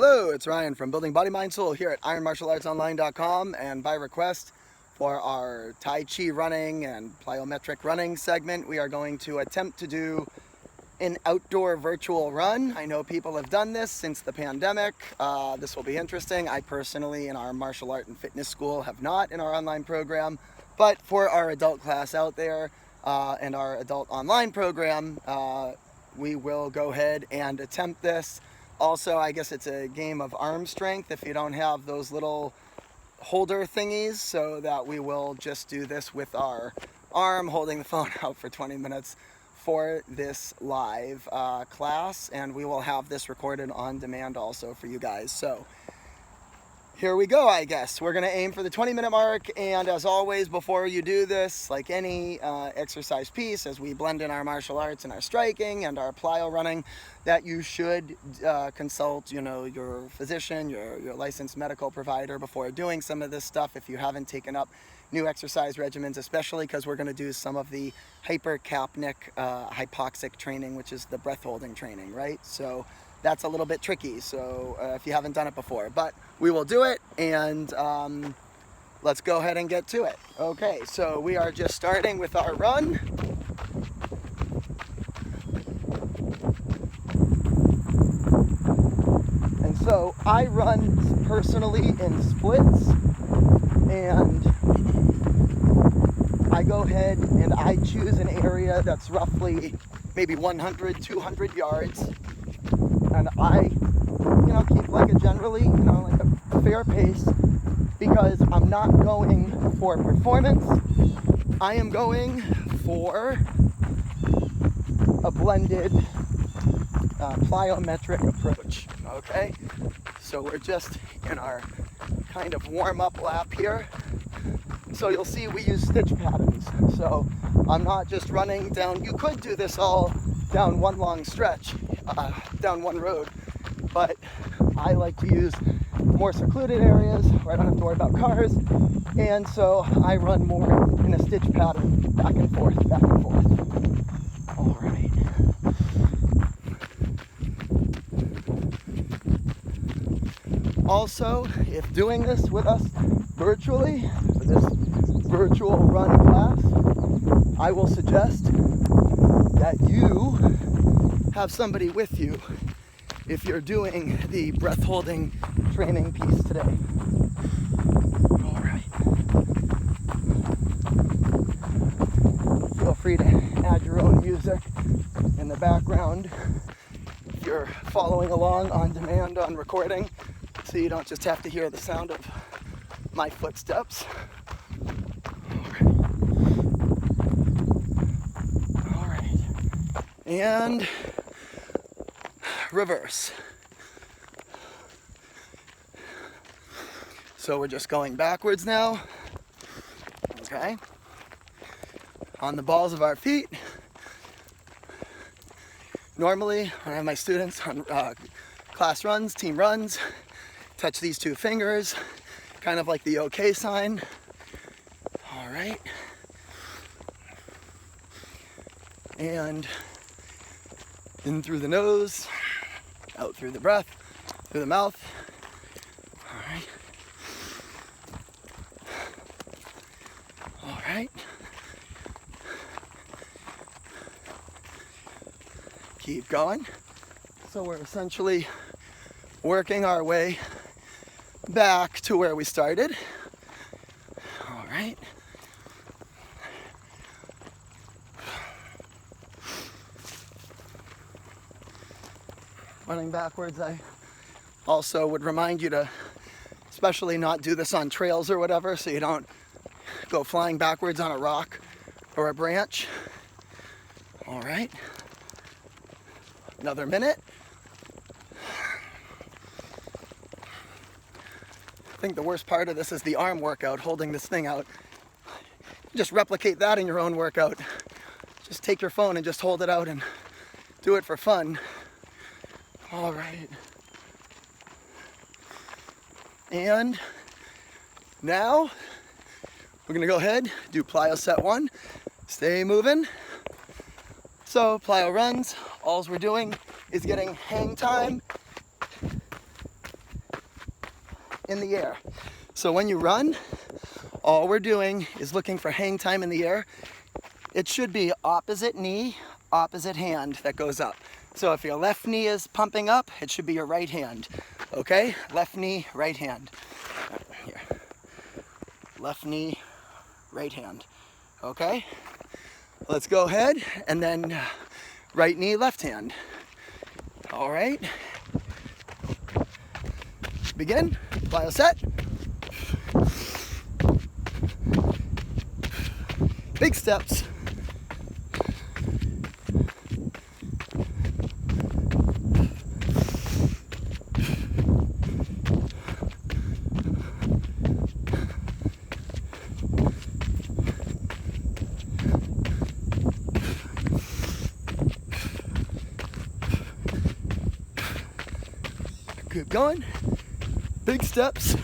Hello, it's Ryan from Building Body Mind Soul here at ironmartialartsonline.com, and by request for our Tai Chi Running and plyometric running segment, we are going to attempt to do an outdoor virtual run. I know people have done this since the pandemic. This will be interesting. I personally, in our martial art and fitness school, have not in our online program, but for our adult class out there and our adult online program, we will go ahead and attempt this. Also, I guess it's a game of arm strength if you don't have those little holder thingies, so that we will just do this with our arm holding the phone out for 20 minutes for this live class, and we will have this recorded on demand also for you guys. So here we go, I guess. We're going to aim for the 20-minute mark, and as always, before you do this, like any exercise piece, as we blend in our martial arts and our striking and our plyo running, that you should consult, your physician, your licensed medical provider before doing some of this stuff if you haven't taken up new exercise regimens, especially because we're going to do some of the hypercapnic hypoxic training, which is the breath holding training, right? So that's a little bit tricky, so if you haven't done it before, but we will do it, and let's go ahead and get to it. Okay, so we are just starting with our run. And so I run personally in splits, and I go ahead and I choose an area that's roughly maybe 100, 200 yards. And I, keep like a generally, like a fair pace, because I'm not going for performance. I am going for a blended plyometric approach, okay? So we're just in our kind of warm-up lap here. So you'll see we use stitch patterns. So I'm not just running down, you could do this all down one long stretch, down one road, but I like to use more secluded areas where I don't have to worry about cars, and so I run more in a stitch pattern, back and forth, back and forth. All right. Also, if doing this with us virtually, for this virtual run class, I will suggest that you have somebody with you if you're doing the breath holding training piece today. All right. Feel free to add your own music in the background if you're following along on demand on recording, so you don't just have to hear the sound of my footsteps. All right. And reverse. So we're just going backwards now. Okay. On the balls of our feet. Normally, when I have my students on class runs, team runs, touch these two fingers, kind of like the OK sign. All right. And in through the nose, out through the breath, through the mouth. All right. All right. Keep going. So we're essentially working our way back to where we started. All right. Running backwards, I also would remind you to especially not do this on trails or whatever, so you don't go flying backwards on a rock or a branch. All right. Another minute. I think the worst part of this is the arm workout, holding this thing out. Just replicate that in your own workout. Just take your phone and just hold it out and do it for fun. All right. And now we're gonna go ahead, do plyo set 1. Stay moving. So plyo runs, all we're doing is getting hang time in the air. So when you run, all we're doing is looking for hang time in the air. It should be opposite knee, opposite hand that goes up. So if your left knee is pumping up, it should be your right hand. Okay? Left knee, right hand. Here. Left knee, right hand. Okay? Let's go ahead and then right knee, left hand. All right? Begin. Plyo set. Big steps. Keep going. Big steps.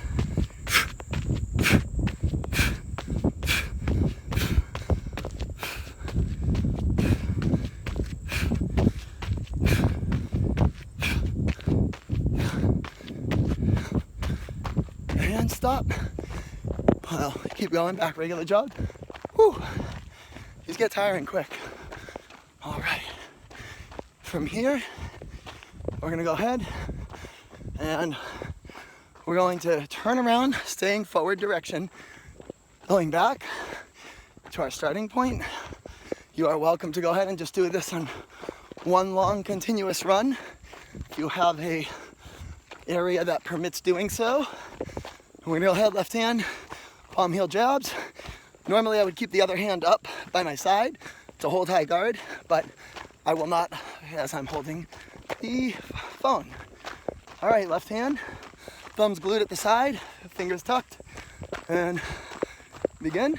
And stop. Well, keep going, back regular jog. Whew. These get tiring quick. All right. From here, we're gonna go ahead and we're going to turn around, staying forward direction, going back to our starting point. You are welcome to go ahead and just do this on one long continuous run. If you have a area that permits doing so. We're gonna go ahead, left hand, palm heel jabs. Normally I would keep the other hand up by my side to hold high guard, but I will not as I'm holding the phone. All right, left hand, thumbs glued at the side, fingers tucked, and begin.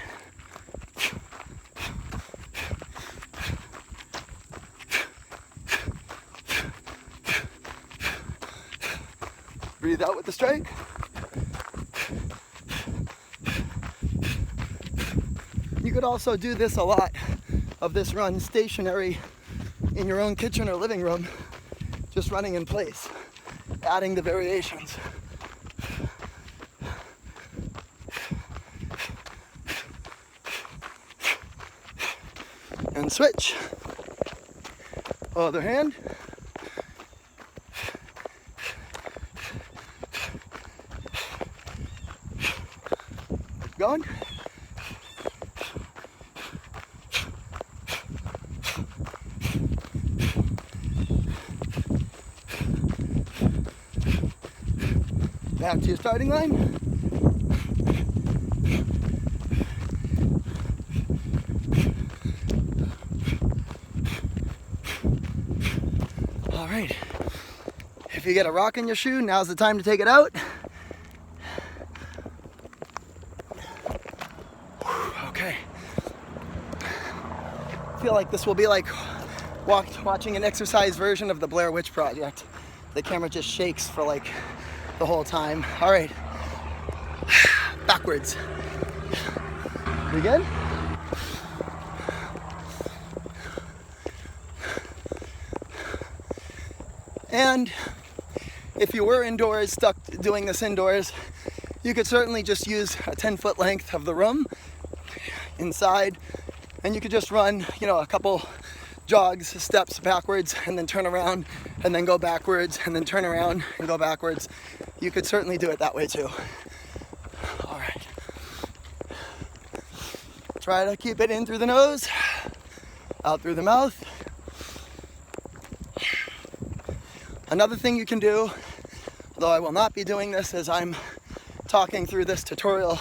Breathe out with the strike. You could also do this a lot of this run stationary in your own kitchen or living room, just running in place, adding the variations. And switch. Other hand. Going. Back to your starting line. All right. If you get a rock in your shoe, now's the time to take it out. Okay. I feel like this will be like watching an exercise version of the Blair Witch Project. The camera just shakes for like the whole time. All right, backwards. Begin. And if you were indoors, stuck doing this indoors, you could certainly just use a 10-foot length of the room inside, and you could just run, a couple jogs, steps backwards, and then turn around, and then go backwards, and then turn around and go backwards. You could certainly do it that way too. All right. Try to keep it in through the nose, out through the mouth. Another thing you can do, although I will not be doing this as I'm talking through this tutorial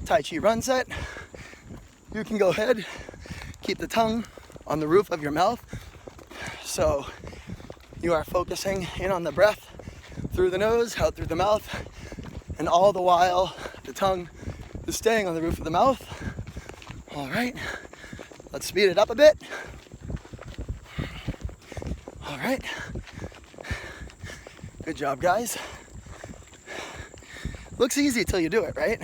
Tai Chi run set, you can go ahead, keep the tongue on the roof of your mouth. So you are focusing in on the breath through the nose, out through the mouth, and all the while the tongue is staying on the roof of the mouth. All right, let's speed it up a bit. All right, good job, guys. Looks easy till you do it, right?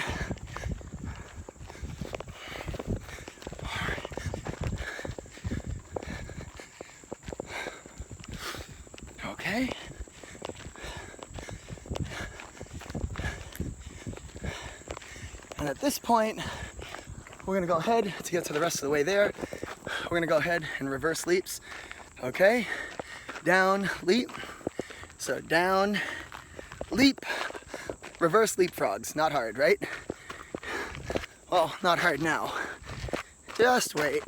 Okay. And at this point, we're gonna go ahead to get to the rest of the way there. We're gonna go ahead and reverse leaps. Okay, down, leap. So down, leap, reverse leapfrogs. Not hard, right? Well, not hard now. Just wait.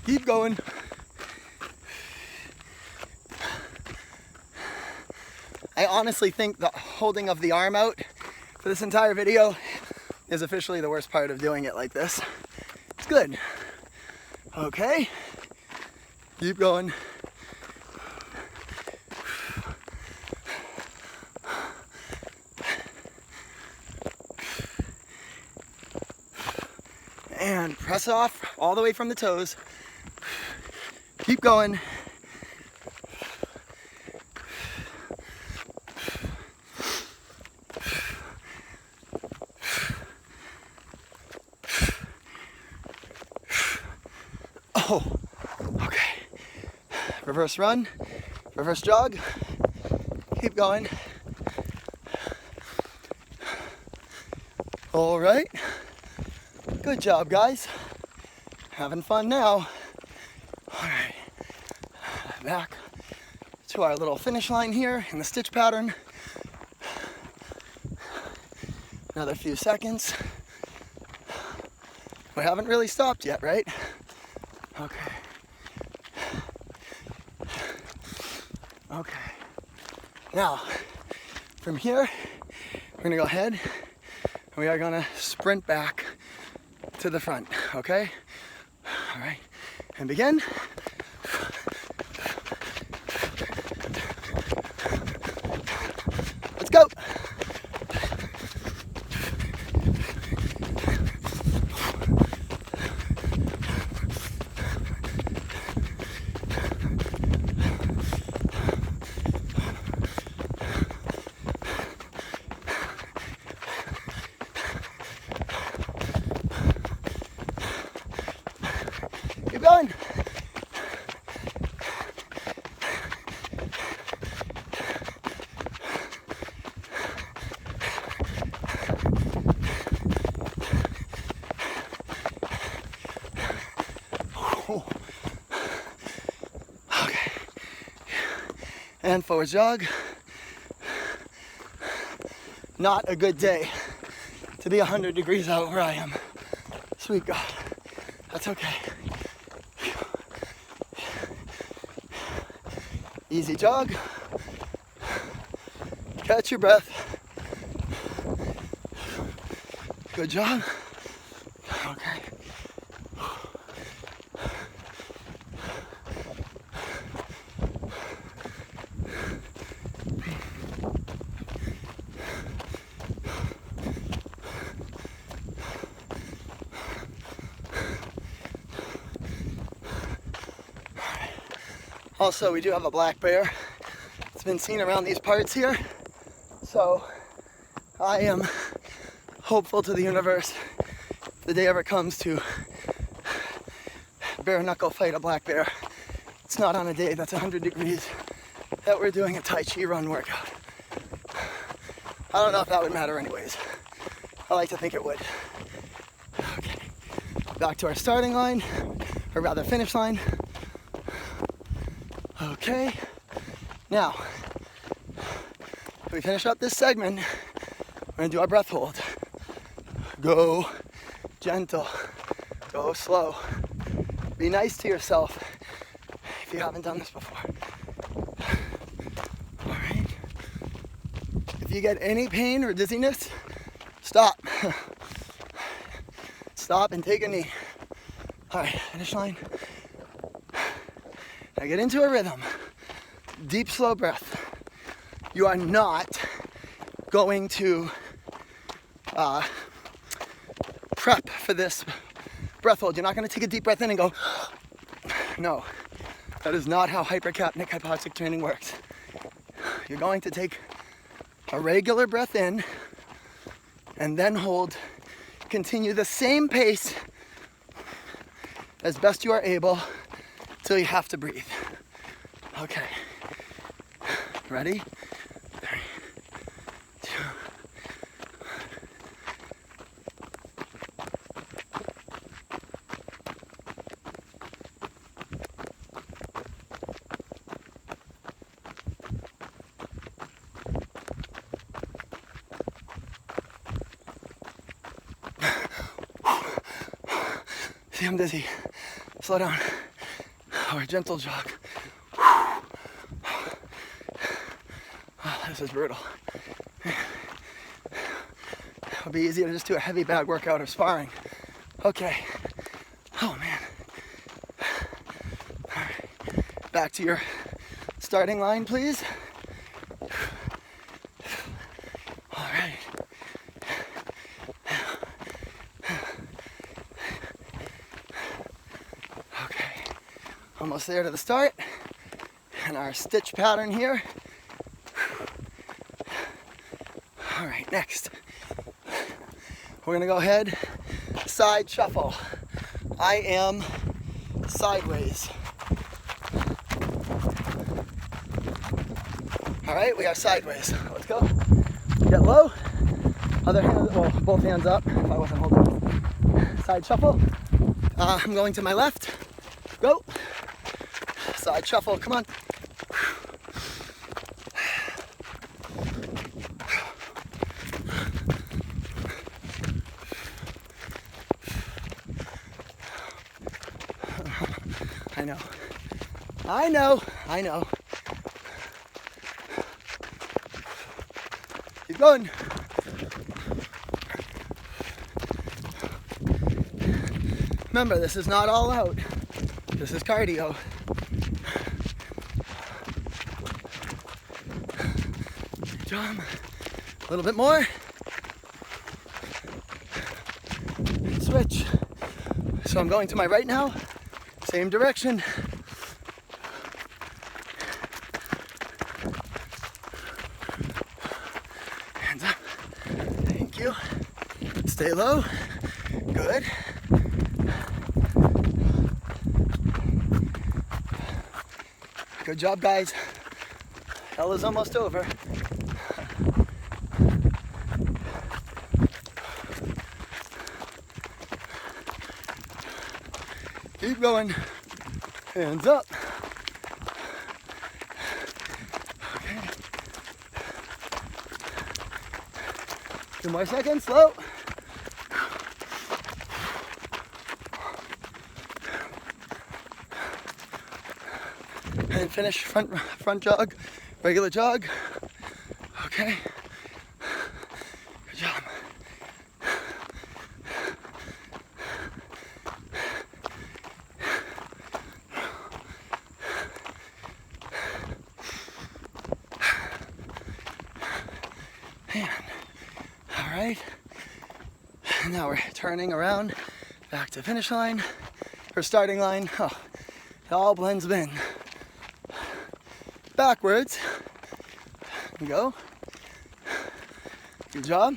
Keep going. I honestly think the holding of the arm out for this entire video is officially the worst part of doing it like this. It's good. Okay. Keep going. And press off all the way from the toes. Keep going. Oh, okay. Reverse run, reverse jog. Keep going. All right. Good job, guys. Having fun now. All right. Back to our little finish line here in the stitch pattern. Another few seconds. We haven't really stopped yet, right? Okay. Okay. Now, from here, we're gonna go ahead and we are gonna sprint back to the front, okay? All right, and begin. Let's go. Keep going. Okay. And forward jog. Not a good day to be 100 degrees out where I am. Sweet God. That's okay. Easy jog. Catch your breath. Good job. Okay. Also, we do have a black bear. It's been seen around these parts here. So I am hopeful to the universe if the day ever comes to bare knuckle fight a black bear. It's not on a day that's 100 degrees that we're doing a Tai Chi run workout. I don't know if that would matter anyways. I like to think it would. Okay, back to our starting line, or rather finish line. Okay, now, we finish up this segment, we're gonna do our breath hold. Go gentle, go slow. Be nice to yourself if you haven't done this before. All right, if you get any pain or dizziness, stop. Stop and take a knee. All right, finish line. Now get into a rhythm. Deep, slow breath. You are not going to prep for this breath hold. You're not going to take a deep breath in and go, no. That is not how hypercapnic hypoxic training works. You're going to take a regular breath in and then hold. Continue the same pace as best you are able till you have to breathe. Okay. Ready? 3, 2. See, I'm dizzy. Slow down. Or a gentle jog. Oh, this is brutal. It would be easier to just do a heavy bag workout or sparring. Okay. Oh man. All right. Back to your starting line, please. All right. Okay. Almost there to the start. And our stitch pattern here. All right, next. We're gonna go ahead, side shuffle. I am sideways. All right, we are sideways. Let's go. Get low. Other hand, well, both hands up if I wasn't holding. Side shuffle. I'm going to my left. Go. Side shuffle, come on. I know. Keep going. Remember, this is not all out. This is cardio. Good job. A little bit more. Switch. So I'm going to my right now. Same direction. Hands up. Thank you. Stay low. Good. Good job, guys. Hell is almost over. Keep going. Hands up. Okay. 2 more seconds, slow. And finish front jog, regular jog. Okay. Good job. And, all right. Now we're turning around back to finish line or starting line. Oh, it all blends in. Backwards. Go. Good job.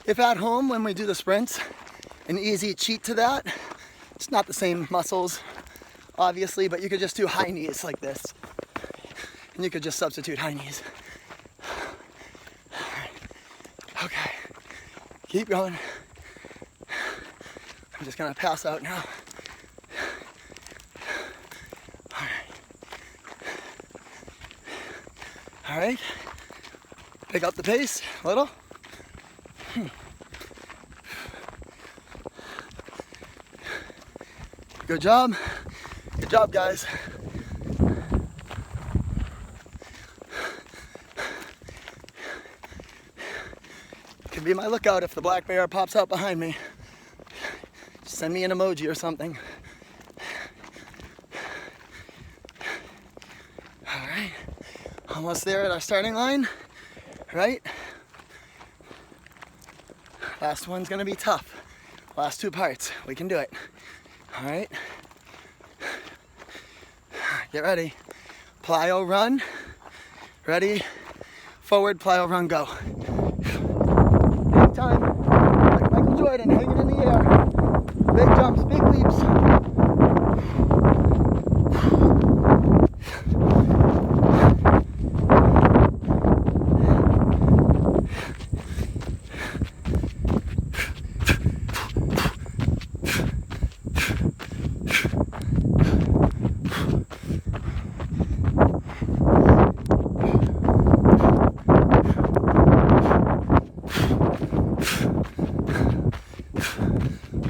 If at home when we do the sprints, an easy cheat to that, it's not the same muscles, obviously, but you could just do high knees like this. And you could just substitute high knees. Okay, keep going. I'm just gonna pass out now. All right, pick up the pace a little. Good job. Good job, guys. Can be my lookout if the black bear pops out behind me. Just send me an emoji or something. All right, almost there at our starting line, right? Last one's gonna be tough. Last 2 parts, we can do it. All right, get ready. Plyo run, ready, forward, plyo run, go. Hang time, like Michael Jordan, hanging in the air. Big jumps, big leaps.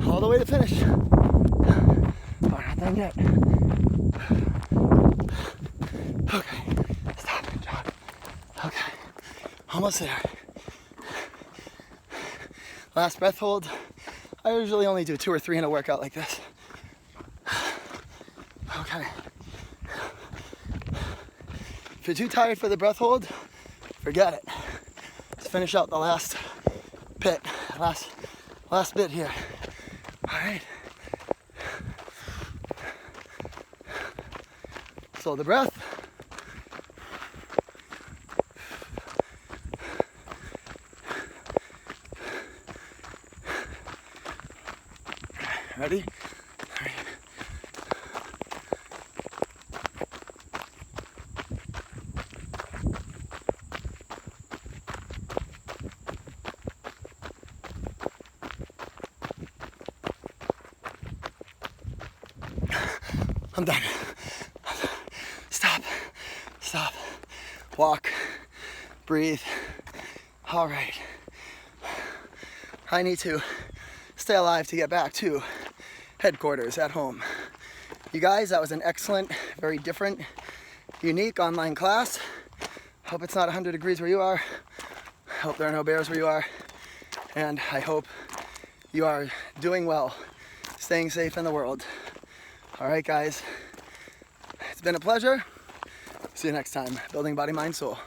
All the way to finish. Oh, not done yet. Okay, stop, John. Okay, almost there. Last breath hold. I usually only do 2 or 3 in a workout like this. Okay. If you're too tired for the breath hold, forget it. Let's finish out the last bit, last bit here. All right. Slow the breath. Ready? All right. I'm done. Stop. Stop. Walk. Breathe. All right. I need to stay alive to get back to headquarters at home. You guys, that was an excellent, very different, unique online class. Hope it's not 100 degrees where you are. Hope there are no bears where you are. And I hope you are doing well, staying safe in the world. All right, guys, it's been a pleasure. See you next time. Building Body, Mind, Soul.